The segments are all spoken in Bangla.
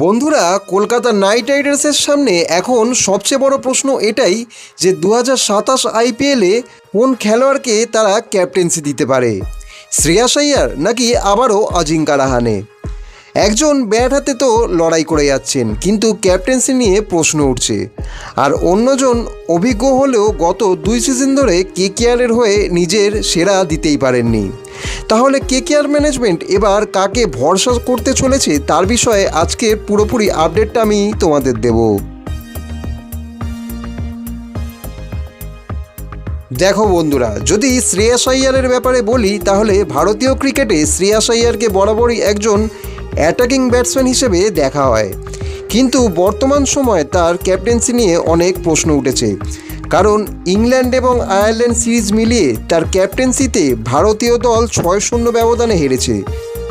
বন্ধুরা, কলকাতা নাইট রাইডার্সের সামনে এখন সবচেয়ে বড় প্রশ্ন এটাই যে 2027 আইপিএলে কোন খেলোয়াড়কে তারা ক্যাপ্টেন্সি দিতে পারে, শ্রেয়াস আইয়ার নাকি আবারও অজিঙ্কা রাহানে। একজন ব্যাট হাতে তো লড়াই করে যাচ্ছেন, কিন্তু ক্যাপ্টেন্সি নিয়ে প্রশ্ন উঠছে। আর অন্যজন অভিজ্ঞ হলেও গত 2 সিজন ধরে কেকেআরের হয়ে নিজের সেরা দিতেই পারেননি। তাহলে কেকেআর ম্যানেজমেন্ট এবার কাকে ভরসা করতে চলেছে তার বিষয়ে আজকের পুরোপুরি আপডেটটা আমি তোমাদের দেব। দেখো বন্ধুরা, যদি শ্রেয়াস আইয়ারের ব্যাপারে বলি তাহলে ভারতীয় ক্রিকেটে শ্রেয়াস আইয়ারকে বরাবরই একজন অ্যাটাকিং ব্যাটসম্যান হিসেবে দেখা হয়, কিন্তু বর্তমান সময়ে তার ক্যাপ্টেন্সি নিয়ে অনেক প্রশ্ন উঠেছে। কারণ ইংল্যান্ড এবং আয়ারল্যান্ড সিরিজ মিলিয়ে তার ক্যাপ্টেন্সিতে ভারতীয় দল 6-0 ব্যবধানে হেরেছে।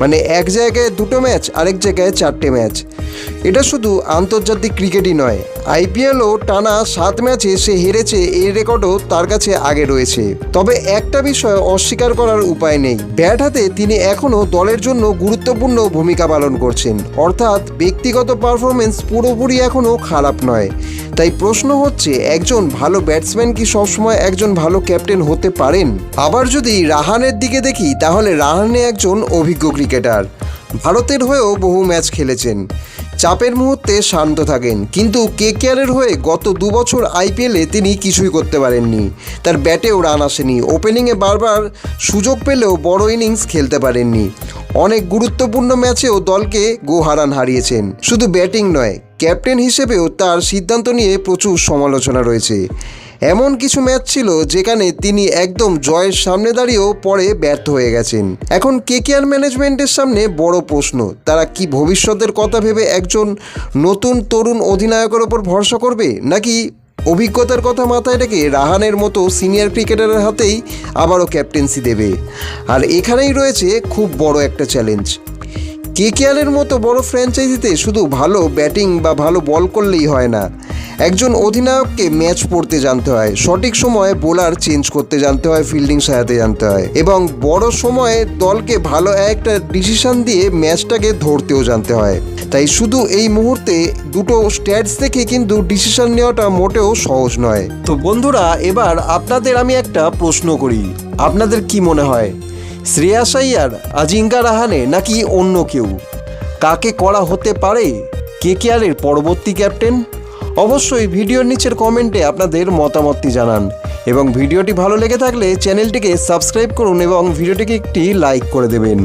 মানে এক জায়গায় 2টো ম্যাচ, আরেক জায়গায় 4টে ম্যাচ। এটা শুধু আন্তর্জাতিক ক্রিকেটই নয়, আইপিএলও টানা 7 ম্যাচে সে হেরেছে, এই রেকর্ডও তার কাছে আগে রয়েছে। তবে একটা বিষয় অস্বীকার করার উপায় নেই, ব্যাট হাতে তিনি এখনও দলের জন্য গুরুত্বপূর্ণ ভূমিকা পালন করছেন। অর্থাৎ ব্যক্তিগত পারফরমেন্স পুরোপুরি এখনও খারাপ নয়। তাই প্রশ্ন হচ্ছে, একজন ভালো ব্যাটসম্যান কি সবসময় একজন ভালো ক্যাপ্টেন হতে পারেন? আবার যদি রাহানের দিকে দেখি তাহলে রাহানে একজন অভিজ্ঞ ক্রিকেটার, ভারতের হয়েও বহু ম্যাচ খেলেছেন, চাপের মুহূর্তে শান্ত থাকেন। কিন্তু কেকেআরের হয়ে গত 2 বছর আইপিএলে তিনি কিছুই করতে পারেননি, তার ব্যাটেও রান আসেনি, ওপেনিংয়ে বারবার সুযোগ পেলেও বড় ইনিংস খেলতে পারেননি। অনেক গুরুত্বপূর্ণ ম্যাচেও দলকে গোহারান হারিয়েছেন। শুধু ব্যাটিং নয়, ক্যাপ্টেন হিসেবেও তার সিদ্ধান্ত নিয়ে প্রচুর সমালোচনা রয়েছে। এমন কিছু ম্যাচ ছিল যেখানে তিনি একদম জয়ের সামনে দাঁড়িয়েও পরে ব্যর্থ হয়ে গেছেন। এখন কেকেআর ম্যানেজমেন্টের সামনে বড় প্রশ্ন, তারা কি ভবিষ্যতের কথা ভেবে একজন নতুন তরুণ অধিনায়কের ওপর ভরসা করবে, নাকি অভিজ্ঞতার কথা মাথায় রেখে রাহানের মতো সিনিয়র ক্রিকেটারের হাতেই আবারও ক্যাপ্টেন্সি দেবে? আর এখানেই রয়েছে খুব বড় একটা চ্যালেঞ্জ। কেকেআরের মতো বড় ফ্র্যাঞ্চাইজিতে শুধু ভালো ব্যাটিং বা ভালো বল করলেই হয় না, একজন অধিনায়ককে ম্যাচ পড়তে জানতে হয়, সঠিক সময়ে বোলার চেঞ্জ করতে জানতে হয়, ফিল্ডিং সাজাতে জানতে হয়, এবং বড় সময়ে দলকে ভালো একটা ডিসিশন দিয়ে ম্যাচটাকে ধরতেও জানতে হয়। তাই শুধু এই মুহূর্তে দুটো স্ট্যাটস দেখে কিন্তু ডিসিশন নেওয়াটা মোটেও সহজ নয়। তো বন্ধুরা, এবার আপনাদের আমি একটা প্রশ্ন করি, আপনাদের কি মনে হয়, শ্রেয়াস আইয়ার, অজিঙ্কা রাহানে নাকি অন্য কেউ? কাকে করা হতে পারে কেকেআরের পরবর্তী ক্যাপ্টেন? অবশ্যই ভিডিওর নিচের কমেন্টে আপনাদের মতামতটি জানান, এবং ভিডিওটি ভালো লেগে থাকলে চ্যানেলটিকে সাবস্ক্রাইব করুন এবং ভিডিওটিকে একটি লাইক করে দেবেন।